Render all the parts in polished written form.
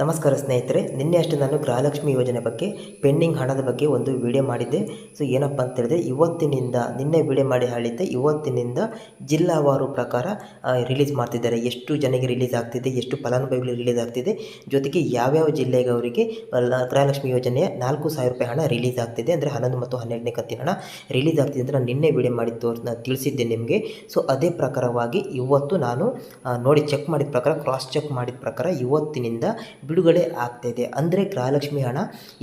ನಮಸ್ಕಾರ ಸ್ನೇಹಿತರೆ, ನಿನ್ನೆ ಅಷ್ಟೇ ನಾನು ಗೃಹಲಕ್ಷ್ಮಿ ಯೋಜನೆ ಬಗ್ಗೆ ಪೆಂಡಿಂಗ್ ಹಣದ ಬಗ್ಗೆ ಒಂದು ವಿಡಿಯೋ ಮಾಡಿದ್ದೆ. ಸೊ ಏನಪ್ಪ ಅಂತ ಹೇಳಿದ್ರೆ, ಇವತ್ತಿನಿಂದ ನಿನ್ನೆ ವಿಡಿಯೋ ಮಾಡಿ ಹೇಳಿದ್ದೆ, ಇವತ್ತಿನಿಂದ ಜಿಲ್ಲಾವಾರು ಪ್ರಕಾರ ರಿಲೀಸ್ ಮಾಡ್ತಿದ್ದಾರೆ. ಎಷ್ಟು ಜನಕ್ಕೆ ರಿಲೀಸ್ ಆಗ್ತಿದೆ, ಎಷ್ಟು ಫಲಾನುಭವಿಗಳು ರಿಲೀಸ್ ಆಗ್ತಿದೆ, ಜೊತೆಗೆ ಯಾವ್ಯಾವ ಜಿಲ್ಲೆಗೆ ಅವರಿಗೆ ಗೃಹಲಕ್ಷ್ಮಿ ಯೋಜನೆಯ 4,000 ರೂಪಾಯಿ ಹಣ ರಿಲೀಸ್ ಆಗ್ತಿದೆ, ಅಂದರೆ 11 ಮತ್ತು 12ನೇ ಕಂತಿನ ಹಣ ರಿಲೀಸ್ ಆಗ್ತಿದೆ ಅಂತ ನಾನು ನಿನ್ನೆ ವಿಡಿಯೋ ಮಾಡಿ ತಿಳಿಸಿದ್ದೆ ನಿಮಗೆ. ಸೊ ಅದೇ ಪ್ರಕಾರವಾಗಿ ಇವತ್ತು ನಾನು ನೋಡಿ ಚೆಕ್ ಮಾಡಿದ ಪ್ರಕಾರ, ಕ್ರಾಸ್ ಚೆಕ್ ಮಾಡಿದ ಪ್ರಕಾರ ಇವತ್ತಿನಿಂದ ಬಿಡುಗಡೆ ಆಗ್ತಾಯಿದೆ. ಅಂದರೆ ಗೃಹಲಕ್ಷ್ಮಿ ಹಣ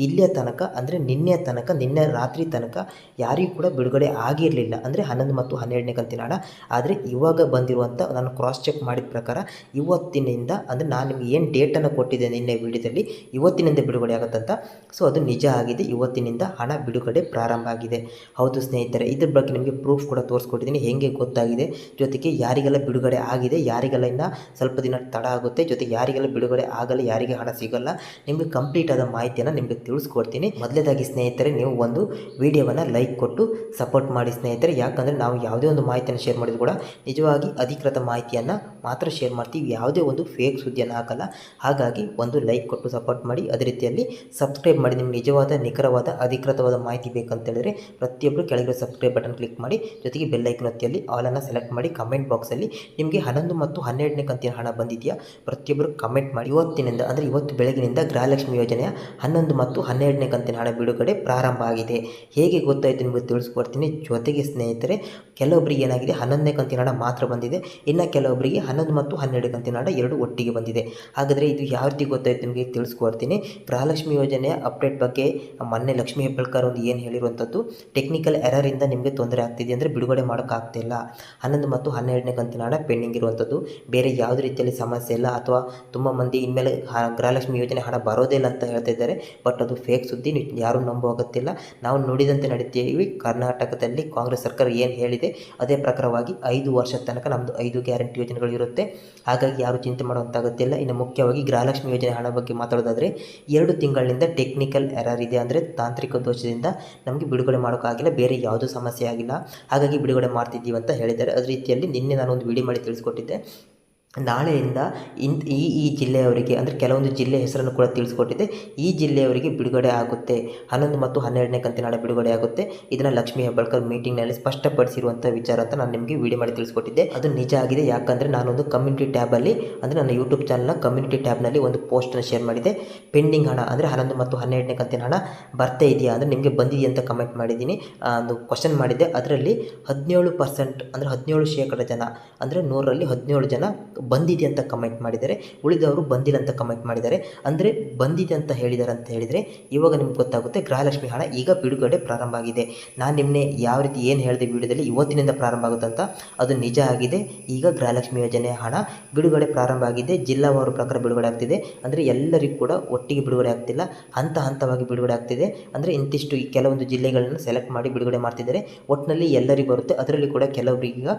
ಇಲ್ಲಿಯ ತನಕ, ಅಂದರೆ ನಿನ್ನೆ ರಾತ್ರಿ ತನಕ ಯಾರಿಗೂ ಕೂಡ ಬಿಡುಗಡೆ ಆಗಿರಲಿಲ್ಲ, ಅಂದರೆ 11 ಮತ್ತು 12ನೇ ಕಂತಿನ ಹಣ. ಆದರೆ ಇವಾಗ ಬಂದಿರುವಂಥ, ನಾನು ಕ್ರಾಸ್ ಚೆಕ್ ಮಾಡಿದ ಪ್ರಕಾರ ಇವತ್ತಿನಿಂದ, ಅಂದರೆ ನಾನು ನಿಮಗೆ ಏನು ಡೇಟನ್ನು ಕೊಟ್ಟಿದ್ದೆ ನಿನ್ನೆ ವಿಡಿಯೋದಲ್ಲಿ, ಇವತ್ತಿನಿಂದ ಬಿಡುಗಡೆ ಆಗುತ್ತಂತ. ಸೊ ಅದು ನಿಜ ಆಗಿದೆ, ಇವತ್ತಿನಿಂದ ಹಣ ಬಿಡುಗಡೆ ಪ್ರಾರಂಭ ಆಗಿದೆ. ಹೌದು ಸ್ನೇಹಿತರೆ, ಇದ್ರ ಬಗ್ಗೆ ನಿಮಗೆ ಪ್ರೂಫ್ ಕೂಡ ತೋರಿಸ್ಕೊಟ್ಟಿದ್ದೀನಿ, ಹೇಗೆ ಗೊತ್ತಾಗಿದೆ, ಜೊತೆಗೆ ಯಾರಿಗೆಲ್ಲ ಬಿಡುಗಡೆ ಆಗಿದೆ, ಯಾರಿಗೆಲ್ಲ ಇನ್ನು ಸ್ವಲ್ಪ ದಿನ ತಡ ಆಗುತ್ತೆ, ಜೊತೆಗೆ ಯಾರಿಗೆಲ್ಲ ಬಿಡುಗಡೆ ಆಗಲ್ಲ, ಯಾರಿಗೆ ಹಣ ಸಿಗಲ್ಲ, ನಿಮಗೆ ಕಂಪ್ಲೀಟ್ ಆದ ಮಾಹಿತಿಯನ್ನು ನಿಮಗೆ ತಿಳಿಸ್ಕೊಡ್ತೀನಿ. ಮೊದಲೇದಾಗಿ ಸ್ನೇಹಿತರೆ, ನೀವು ಒಂದು ವಿಡಿಯೋವನ್ನು ಲೈಕ್ ಕೊಟ್ಟು ಸಪೋರ್ಟ್ ಮಾಡಿ ಸ್ನೇಹಿತರೆ. ಯಾಕಂದರೆ ನಾವು ಯಾವುದೇ ಒಂದು ಮಾಹಿತಿಯನ್ನು ಶೇರ್ ಮಾಡಿದ್ರು ಕೂಡ ನಿಜವಾಗಿ ಅಧಿಕೃತ ಮಾಹಿತಿಯನ್ನು ಮಾತ್ರ ಶೇರ್ ಮಾಡ್ತೀವಿ, ಯಾವುದೇ ಒಂದು ಫೇಕ್ ಸುದ್ದಿಯನ್ನು ಹಾಕಲ್ಲ. ಹಾಗಾಗಿ ಒಂದು ಲೈಕ್ ಕೊಟ್ಟು ಸಪೋರ್ಟ್ ಮಾಡಿ, ಅದೇ ರೀತಿಯಲ್ಲಿ ಸಬ್ಸ್ಕ್ರೈಬ್ ಮಾಡಿ. ನಿಮ್ಗೆ ನಿಜವಾದ ನಿಖರವಾದ ಅಧಿಕೃತವಾದ ಮಾಹಿತಿ ಬೇಕಂತೇಳಿದ್ರೆ ಪ್ರತಿಯೊಬ್ಬರು ಕೆಳಗಿರೋ ಸಬ್ಸ್ಕ್ರೈಬ್ ಬಟನ್ ಕ್ಲಿಕ್ ಮಾಡಿ, ಜೊತೆಗೆ ಬೆಲ್ ಐಕನ್ ಒತ್ತಿಯಲ್ಲಿ ಆಲನ್ನು ಸೆಲೆಕ್ಟ್ ಮಾಡಿ. ಕಮೆಂಟ್ ಬಾಕ್ಸಲ್ಲಿ ನಿಮಗೆ 11 ಮತ್ತು 12ನೇ ಕಂತಿನ ಹಣ ಬಂದಿದೆಯಾ ಪ್ರತಿಯೊಬ್ಬರು ಕಮೆಂಟ್ ಮಾಡಿ. ಇವತ್ತಿನಿಂದ, ಅಂದರೆ ಇವತ್ತು ಬೆಳಗಿನಿಂದ ಗೃಹಲಕ್ಷ್ಮಿ ಯೋಜನೆಯ 11 ಮತ್ತು 12ನೇ ಕಂತಿನ ಹಣ ಬಿಡುಗಡೆ ಪ್ರಾರಂಭ ಆಗಿದೆ. ಹೇಗೆ ಗೊತ್ತಾಯಿತು ನಿಮಗೆ ತಿಳಿಸ್ಕೊಡ್ತೀನಿ. ಜೊತೆಗೆ ಸ್ನೇಹಿತರೆ, ಕೆಲವೊಬ್ಬರಿಗೆ ಏನಾಗಿದೆ, 11ನೇ ಕಂತಿನ ಹಣ ಮಾತ್ರ ಬಂದಿದೆ, ಇನ್ನು ಕೆಲವೊಬ್ಬರಿಗೆ 11 ಮತ್ತು 12 ಕಂತಿನ ಹಣ ಎರಡು ಒಟ್ಟಿಗೆ ಬಂದಿದೆ. ಹಾಗಾದರೆ ಇದು ಯಾವ ರೀತಿ ಗೊತ್ತಾಯಿತು ನಿಮಗೆ ತಿಳಿಸ್ಕೊಡ್ತೀನಿ. ಗೃಹಲಕ್ಷ್ಮಿ ಯೋಜನೆಯ ಅಪ್ಡೇಟ್ ಬಗ್ಗೆ ಮೊನ್ನೆ ಲಕ್ಷ್ಮೀ ಹೆಬ್ಬಾಳ್ಕರ್ ಒಂದು ಏನು ಹೇಳಿರುವಂಥದ್ದು, ಟೆಕ್ನಿಕಲ್ ಎರರಿಂದ ನಿಮಗೆ ತೊಂದರೆ ಆಗ್ತಿದೆ, ಅಂದರೆ ಬಿಡುಗಡೆ ಮಾಡೋಕ್ಕಾಗ್ತಿಲ್ಲ, 11 ಮತ್ತು 12ನೇ ಕಂತಿನ ಹಣ ಪೆಂಡಿಂಗ್ ಇರುವಂಥದ್ದು, ಬೇರೆ ಯಾವುದೇ ರೀತಿಯಲ್ಲಿ ಸಮಸ್ಯೆ ಇಲ್ಲ, ಅಥವಾ ತುಂಬ ಮಂದಿ ಇನ್ಮೇಲೆ ಗೃಹಲಕ್ಷ್ಮಿ ಯೋಜನೆ ಹಣ ಬರೋದಿಲ್ಲ ಅಂತ ಹೇಳ್ತಾ ಇದ್ದಾರೆ. ಬಟ್ ಅದು ಫೇಕ್ ಸುದ್ದಿ, ಯಾರೂ ನಂಬುವಾಗುತ್ತಿಲ್ಲ. ನಾವು ನುಡಿದಂತೆ ನಡೀತೀವಿ. ಕರ್ನಾಟಕದಲ್ಲಿ ಕಾಂಗ್ರೆಸ್ ಸರ್ಕಾರ ಏನು ಹೇಳಿದೆ ಅದೇ ಪ್ರಕಾರವಾಗಿ 5 ವರ್ಷದ ತನಕ ನಮ್ಮದು 5 ಗ್ಯಾರಂಟಿ ಯೋಜನೆಗಳು ಇರುತ್ತೆ. ಹಾಗಾಗಿ ಯಾರು ಚಿಂತೆ ಮಾಡುವಂತಾಗುತ್ತಿಲ್ಲ. ಇನ್ನು ಮುಖ್ಯವಾಗಿ ಗೃಹಲಕ್ಷ್ಮಿ ಯೋಜನೆ ಹಣ ಬಗ್ಗೆ ಮಾತಾಡೋದಾದರೆ 2 ತಿಂಗಳಿಂದ ಟೆಕ್ನಿಕಲ್ ಎರರ್ ಇದೆ, ಅಂದರೆ ತಾಂತ್ರಿಕ ದೋಷದಿಂದ ನಮಗೆ ಬಿಡುಗಡೆ ಮಾಡೋಕ್ಕಾಗಿಲ್ಲ, ಬೇರೆ ಯಾವುದೂ ಸಮಸ್ಯೆ ಆಗಿಲ್ಲ, ಹಾಗಾಗಿ ಬಿಡುಗಡೆ ಮಾಡ್ತಿದ್ದೀವಿ ಅಂತ ಹೇಳಿದ್ದಾರೆ. ಅದೇ ರೀತಿಯಲ್ಲಿ ನಿನ್ನೆ ನಾನು ಒಂದು ವಿಡಿಯೋ ಮಾಡಿ ತಿಳಿಸ್ಕೊಟ್ಟಿದ್ದೆ, ನಾಳೆಯಿಂದ ಈ ಜಿಲ್ಲೆಯವರಿಗೆ, ಅಂದರೆ ಕೆಲವೊಂದು ಜಿಲ್ಲೆ ಹೆಸರನ್ನು ಕೂಡ ತಿಳಿಸ್ಕೊಟ್ಟಿದ್ದೆ, ಈ ಜಿಲ್ಲೆಯವರಿಗೆ ಬಿಡುಗಡೆ ಆಗುತ್ತೆ, 11 ಮತ್ತು 12ನೇ ಕಂತಿನ ಹಣ ಬಿಡುಗಡೆ ಆಗುತ್ತೆ. ಇದನ್ನು ಲಕ್ಷ್ಮೀ ಹೆಬ್ಬಾಳ್ಕರ್ ಮೀಟಿಂಗ್ನಲ್ಲಿ ಸ್ಪಷ್ಟಪಡಿಸಿರುವಂಥ ವಿಚಾರ ಅಂತ ನಾನು ನಿಮಗೆ ವಿಡಿಯೋ ಮಾಡಿ ತಿಳಿಸ್ಕೊಟ್ಟಿದ್ದೆ. ಅದು ನಿಜ ಆಗಿದೆ. ಯಾಕಂದರೆ ನಾನೊಂದು ಕಮ್ಯುನಿಟಿ ಟ್ಯಾಬಲ್ಲಿ, ಅಂದರೆ ನನ್ನ ಯೂಟ್ಯೂಬ್ ಚಾನಲ್ನ ಕಮ್ಯುನಿಟಿ ಟ್ಯಾಬ್ನಲ್ಲಿ ಒಂದು ಪೋಸ್ಟನ್ನು ಶೇರ್ ಮಾಡಿದ್ದೆ. ಪೆಂಡಿಂಗ್ ಹಣ, ಅಂದರೆ 11 ಮತ್ತು 12ನೇ ಕಂತಿನ ಹಣ ಬರ್ತಾ ಇದೆಯಾ, ಅಂದರೆ ನಿಮಗೆ ಬಂದಿದೆಯಾ ಅಂತ ಕಮೆಂಟ್ ಮಾಡಿದ್ದೀನಿ, ಒಂದು ಕ್ವಶನ್ ಮಾಡಿದ್ದೆ. ಅದರಲ್ಲಿ 17%, ಅಂದರೆ 17% ಜನ, ಅಂದರೆ 100ರಲ್ಲಿ 17 ಜನ ಬಂದಿದೆ ಅಂತ ಕಮೆಂಟ್ ಮಾಡಿದ್ದಾರೆ, ಉಳಿದವರು ಬಂದಿಲ್ಲ ಅಂತ ಕಮೆಂಟ್ ಮಾಡಿದ್ದಾರೆ. ಅಂದರೆ ಬಂದಿದೆ ಅಂತ ಹೇಳಿದರೆ ಇವಾಗ ನಿಮ್ಗೆ ಗೊತ್ತಾಗುತ್ತೆ, ಗೃಹಲಕ್ಷ್ಮಿ ಹಣ ಈಗ ಬಿಡುಗಡೆ ಪ್ರಾರಂಭ ಆಗಿದೆ. ನಾನು ನಿನ್ನೆ ಯಾವ ರೀತಿ ಏನು ಹೇಳಿದೆ ವಿಡಿಯೋದಲ್ಲಿ, ಇವತ್ತಿನಿಂದ ಪ್ರಾರಂಭ ಆಗುತ್ತಂತ, ಅದು ನಿಜ ಆಗಿದೆ. ಈಗ ಗೃಹಲಕ್ಷ್ಮಿ ಯೋಜನೆಯ ಹಣ ಬಿಡುಗಡೆ ಪ್ರಾರಂಭ ಆಗಿದೆ, ಜಿಲ್ಲಾವಾರು ಪ್ರಕಾರ ಬಿಡುಗಡೆ ಆಗ್ತಿದೆ. ಅಂದರೆ ಎಲ್ಲರಿಗೂ ಕೂಡ ಒಟ್ಟಿಗೆ ಬಿಡುಗಡೆ ಆಗ್ತಿಲ್ಲ, ಹಂತವಾಗಿ ಬಿಡುಗಡೆ ಆಗ್ತಿದೆ. ಅಂದರೆ ಇಂತಿಷ್ಟು ಕೆಲವೊಂದು ಜಿಲ್ಲೆಗಳನ್ನು ಸೆಲೆಕ್ಟ್ ಮಾಡಿ ಬಿಡುಗಡೆ ಮಾಡ್ತಿದ್ದಾರೆ. ಒಟ್ಟಿನಲ್ಲಿ ಎಲ್ಲರಿಗೂ ಬರುತ್ತೆ. ಅದರಲ್ಲಿ ಕೂಡ ಕೆಲವರಿಗೆ ಈಗ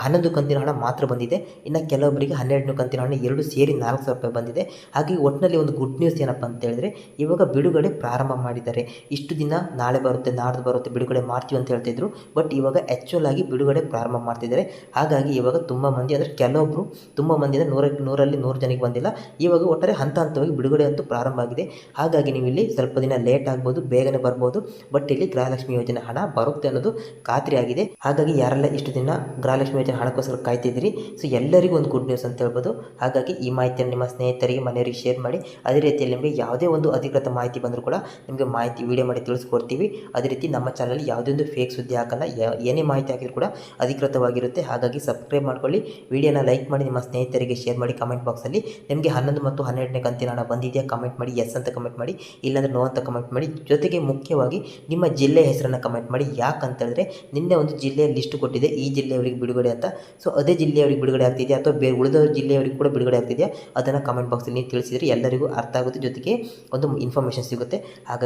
11 ಕಂತಿನ ಹಣ ಮಾತ್ರ ಬಂದಿದೆ, ಇನ್ನು ಕೆಲವೊಬ್ಬರಿಗೆ 12 ಕಂತಿನ ಹಣ ಎರಡು ಸೇರಿ 4,000 ರೂಪಾಯಿ ಬಂದಿದೆ. ಹಾಗೆ ಒಟ್ಟಿನಲ್ಲಿ ಒಂದು ಗುಡ್ ನ್ಯೂಸ್ ಏನಪ್ಪ ಅಂತ ಹೇಳಿದ್ರೆ, ಇವಾಗ ಬಿಡುಗಡೆ ಪ್ರಾರಂಭ ಮಾಡಿದ್ದಾರೆ. ಇಷ್ಟು ದಿನ ನಾಳೆ ಬರುತ್ತೆ, ನಾಡ್ದು ಬರುತ್ತೆ, ಬಿಡುಗಡೆ ಮಾಡ್ತೀವಿ ಅಂತ ಹೇಳ್ತಿದ್ರು. ಬಟ್ ಇವಾಗ ಆ್ಯಕ್ಚುಲ್ ಆಗಿ ಬಿಡುಗಡೆ ಪ್ರಾರಂಭ ಮಾಡ್ತಿದ್ದಾರೆ. ಹಾಗಾಗಿ ಇವಾಗ ತುಂಬ ಮಂದಿ, ಅಂದರೆ ಕೆಲವೊಬ್ಬರು ತುಂಬ ಮಂದಿ, ಅಂದರೆ 100ರಲ್ಲಿ 100 ಜನಕ್ಕೆ ಬಂದಿಲ್ಲ. ಇವಾಗ ಒಟ್ಟಾರೆ ಹಂತವಾಗಿ ಬಿಡುಗಡೆ ಅಂತೂ ಪ್ರಾರಂಭ ಆಗಿದೆ. ಹಾಗಾಗಿ ನೀವು ಇಲ್ಲಿ ಸ್ವಲ್ಪ ದಿನ ಲೇಟ್ ಆಗ್ಬೋದು, ಬೇಗನೆ ಬರ್ಬೋದು, ಬಟ್ ಇಲ್ಲಿ ಗೃಹಲಕ್ಷ್ಮಿ ಯೋಜನೆ ಹಣ ಬರುತ್ತೆ ಅನ್ನೋದು ಖಾತ್ರಿ ಆಗಿದೆ. ಹಾಗಾಗಿ ಯಾರೆಲ್ಲ ಇಷ್ಟು ದಿನ ಗೃಹಲಕ್ಷ್ಮಿ ಯೋಜನೆ ಹಣಕ್ಕೋಸ್ಕರ ಕಾಯ್ತಿದ್ದೀರಿ, ಸೊ ಎಲ್ಲರಿಗೂ ಒಂದು ಗುಡ್ ನ್ಯೂಸ್ ಅಂತ ಹೇಳ್ಬೋದು. ಹಾಗಾಗಿ ಈ ಮಾಹಿತಿಯನ್ನು ನಿಮ್ಮ ಸ್ನೇಹಿತರಿಗೆ, ಮನೆಯವರಿಗೆ ಶೇರ್ ಮಾಡಿ. ಅದೇ ರೀತಿಯಲ್ಲಿ ನಿಮಗೆ ಯಾವುದೇ ಒಂದು ಅಧಿಕೃತ ಮಾಹಿತಿ ಬಂದರೂ ಕೂಡ ನಿಮಗೆ ಮಾಹಿತಿ ವಿಡಿಯೋ ಮಾಡಿ ತಿಳಿಸ್ಕೊಡ್ತೀವಿ. ಅದೇ ರೀತಿ ನಮ್ಮ ಚಾನಲಲ್ಲಿ ಯಾವುದೇ ಒಂದು ಫೇಕ್ ಸುದ್ದಿ ಹಾಕಲ್ಲ, ಏನೇ ಮಾಹಿತಿ ಹಾಕಿದ್ರು ಕೂಡ ಅಧಿಕೃತವಾಗಿರುತ್ತೆ. ಹಾಗಾಗಿ ಸಬ್ಸ್ಕ್ರೈಬ್ ಮಾಡ್ಕೊಳ್ಳಿ, ವಿಡಿಯೋನ ಲೈಕ್ ಮಾಡಿ, ನಿಮ್ಮ ಸ್ನೇಹಿತರಿಗೆ ಶೇರ್ ಮಾಡಿ. ಕಮೆಂಟ್ ಬಾಕ್ಸಲ್ಲಿ ನಿಮಗೆ 11 ಮತ್ತು 12ನೇ ಕಂತಿನ ಹಣ ಬಂದಿದೆಯಾ ಕಮೆಂಟ್ ಮಾಡಿ, ಎಸ್ ಅಂತ ಕಮೆಂಟ್ ಮಾಡಿ, ಇಲ್ಲಾಂದರೆ ನೋ ಅಂತ ಕಮೆಂಟ್ ಮಾಡಿ. ಜೊತೆಗೆ ಮುಖ್ಯವಾಗಿ ನಿಮ್ಮ ಜಿಲ್ಲೆ ಹೆಸರನ್ನು ಕಮೆಂಟ್ ಮಾಡಿ. ಯಾಕಂತೇಳಿದ್ರೆ ನಿನ್ನೆ ಒಂದು ಜಿಲ್ಲೆಯ ಲಿಸ್ಟ್ ಕೊಟ್ಟಿದೆ, ಈ ಜಿಲ್ಲೆಯವರಿಗೆ ಬಿಡುಗಡೆ ಅಂತ. ಸೊ ಅದೇ ಜಿಲ್ಲೆಯವರಿಗೆ ಬಿಡುಗಡೆ ಆಗ್ತಿದೆಯಾ ಅಥವಾ ಬೇರೆ ಉಳಿದ ಜಿಲ್ಲೆಯವರಿಗೆ ಕೂಡ ಬಿಡುಗಡೆ ಆಗ್ತಿದೆಯಾ, ಅದನ್ನು ಕಮೆಂಟ್ ಬಾಕ್ಸಲ್ಲಿ ನೀವು ತಿಳಿಸಿದರೆ ಎಲ್ಲರಿಗೂ ಅರ್ಥ ಆಗುತ್ತೆ, ಜೊತೆಗೆ ಒಂದು ಇನ್ಫಾರ್ಮೇಷನ್ ಸಿಗುತ್ತೆ. ಹಾಗಾಗಿ